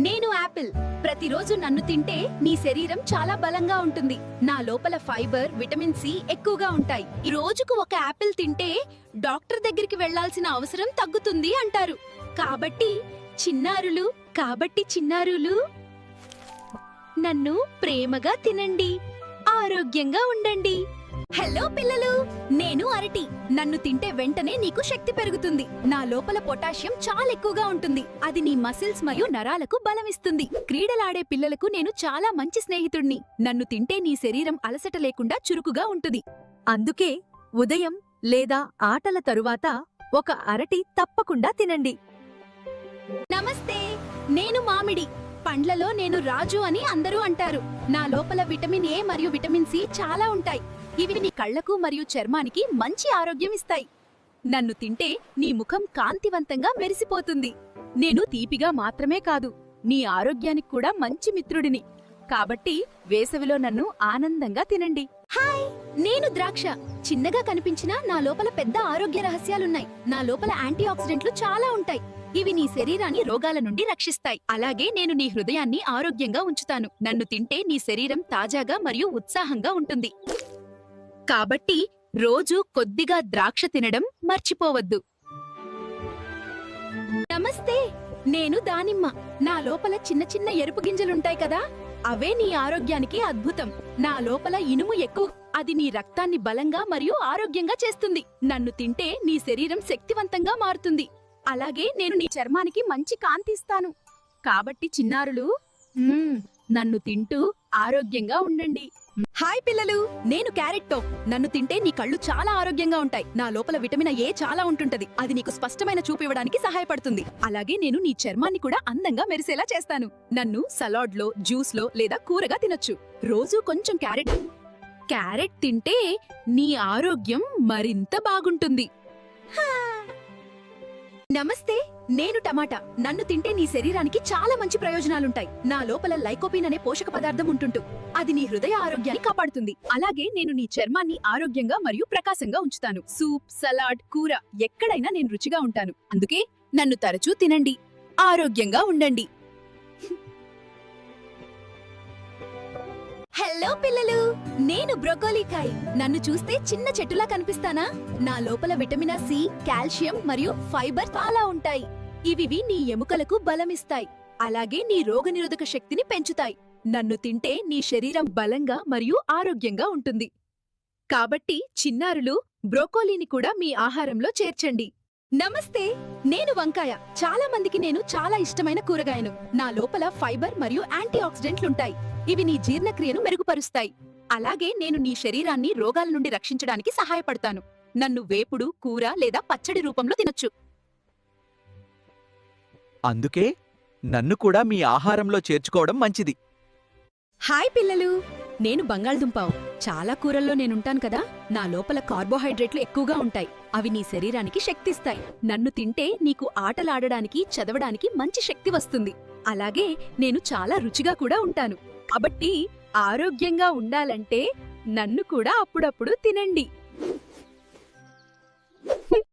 నేను యాపిల్. ప్రతిరోజు నన్ను తింటే నీ శరీరం చాలా బలంగా ఉంటుంది. నా లోపల ఫైబర్, విటమిన్ సి ఎక్కువగా ఉంటాయి. ఈ రోజుకు ఒక యాపిల్ తింటే డాక్టర్ దగ్గరికి వెళ్లాల్సిన అవసరం తగ్గుతుంది అంటారు. కాబట్టి చిన్నారులు నన్ను ప్రేమగా తినండి, ఆరోగ్యంగా ఉండండి. హలో పిల్లలు, నేను అరటి. నన్ను తింటే వెంటనే నీకు శక్తి పెరుగుతుంది. నా లోపల పొటాషియం చాలా ఎక్కువగా ఉంటుంది. అది నీ మసిల్స్ మరియు నరాలకు బలమిస్తుంది. క్రీడలాడే పిల్లలకు నేను చాలా మంచి స్నేహితుడిని. నన్ను తింటే నీ శరీరం అలసట లేకుండా చురుకుగా ఉంటుంది. అందుకే ఉదయం లేదా ఆటల తరువాత ఒక అరటి తప్పకుండా తినండి. నమస్తే, నేను మామిడి. పండ్లలో నేను రాజు అని అందరూ అంటారు. నా లోపల విటమిన్ ఏ మరియు విటమిన్ సి చాలా ఉంటాయి. ఇవి నీ కళ్లకు మరియు చర్మానికి మంచి ఆరోగ్యం ఇస్తాయి. నన్ను తింటే నీ ముఖం కాంతివంతంగా మెరిసిపోతుంది. నేను తీపిగా మాత్రమే కాదు, నీ ఆరోగ్యానికి కూడా మంచి మిత్రుడిని. కాబట్టి వేసవిలో నన్ను ఆనందంగా తినండి. హాయ్, నేను ద్రాక్ష. చిన్నగా కనిపించినా నా లోపల పెద్ద ఆరోగ్య రహస్యాలున్నాయి. నా లోపల యాంటీ ఆక్సిడెంట్లు చాలా ఉంటాయి. ఇవి నీ శరీరాన్ని రోగాల నుండి రక్షిస్తాయి. అలాగే నేను నీ హృదయాన్ని ఆరోగ్యంగా ఉంచుతాను. నన్ను తింటే నీ శరీరం తాజాగా మరియు ఉత్సాహంగా ఉంటుంది. కాబట్టి రోజు కొద్దిగా ద్రాక్ష తినడం మర్చిపోవద్దు. నమస్తే, నేను దానిమ్మ. నా లోపల చిన్న చిన్న ఎరుపు గింజలుంటాయి కదా, అవే నీ ఆరోగ్యానికి అద్భుతం. నా లోపల ఇనుము ఎక్కువ. అది నీ రక్తాన్ని బలంగా మరియు ఆరోగ్యంగా చేస్తుంది. నన్ను తింటే నీ శరీరం శక్తివంతంగా మారుతుంది. అలాగే నేను నీ చర్మానికి మంచి కాంతి ఇస్తాను. కాబట్టి చిన్నారులు, నన్ను తింటూ ఆరోగ్యంగా ఉండండి. హాయ్ పిల్లలు, నేను క్యారెట్ టాప్. నన్ను తింటే నీ కళ్ళు చాలా ఆరోగ్యంగా ఉంటాయి. నా లోపల విటమిన్ ఏ చాలా ఉంటుంటది. అది నీకు స్పష్టమైన చూపు ఇవ్వడానికి సహాయపడుతుంది. అలాగే నేను నీ చర్మాన్ని కూడా అందంగా మెరిసేలా చేస్తాను. నన్ను సలాడ్ లో, జ్యూస్ లో లేదా కూరగా తినొచ్చు. రోజు కొంచెం క్యారెట్ తింటే నీ ఆరోగ్యం మరింత బాగుంటుంది. నమస్తే, నేను టమాటా. నన్ను తింటే నీ శరీరానికి చాలా మంచి ప్రయోజనాలుంటాయి. నా లోపల లైకోపిన్ అనే పోషక పదార్థం ఉంటుంటూ అది నీ హృదయ ఆరోగ్యాన్ని కాపాడుతుంది. అలాగే నేను నీ చర్మాన్ని ఆరోగ్యంగా మరియు ప్రకాశంగా ఉంచుతాను. సూప్, సలాడ్, కూర ఎక్కడైనా నేను రుచిగా ఉంటాను. అందుకే నన్ను తరచూ తినండి, ఆరోగ్యంగా ఉండండి. హలో పిల్లలు, నేను బ్రోకోలీకాయ్. నన్ను చూస్తే చిన్న చెట్టులా కనిపిస్తానా? నా లోపల విటమిన్ సి, కాల్షియం మరియు ఫైబర్ చాలా ఉంటాయి. ఇవి నీ ఎముకలకు బలమిస్తాయి. అలాగే నీ రోగనిరోధక శక్తిని పెంచుతాయి. నన్ను తింటే నీ శరీరం బలంగా మరియు ఆరోగ్యంగా ఉంటుంది. కాబట్టి చిన్నారులు, బ్రోకోలీని కూడా మీ ఆహారంలో చేర్చండి. నమస్తే, నేను వంకాయ. చాలా మందికి నేను చాలా ఇష్టమైన కూరగాయను. నా లోపల ఫైబర్ మరియు యాంటీ ఆక్సిడెంట్లుంటాయి. ఇవి నీ జీర్ణక్రియను మెరుగుపరుస్తాయి. అలాగే నేను నీ శరీరాన్ని రోగాల నుండి రక్షించడానికి సహాయపడతాను. నన్ను వేపుడు, కూర లేదా పచ్చడి రూపంలో తినొచ్చు. అందుకే నన్ను కూడా మీ ఆహారంలో చేర్చుకోవడం మంచిది. హాయ్ పిల్లలు, నేను బంగాళదుంపావు. చాలా కూరల్లో నేనుంటాను కదా. నా లోపల కార్బోహైడ్రేట్లు ఎక్కువగా ఉంటాయి. అవి నీ శరీరానికి శక్తిస్తాయి. నన్ను తింటే నీకు ఆటలాడడానికి, చదవడానికి మంచి శక్తి వస్తుంది. అలాగే నేను చాలా రుచిగా కూడా ఉంటాను. కాబట్టి ఆరోగ్యంగా ఉండాలంటే నన్ను కూడా అప్పుడప్పుడు తినండి.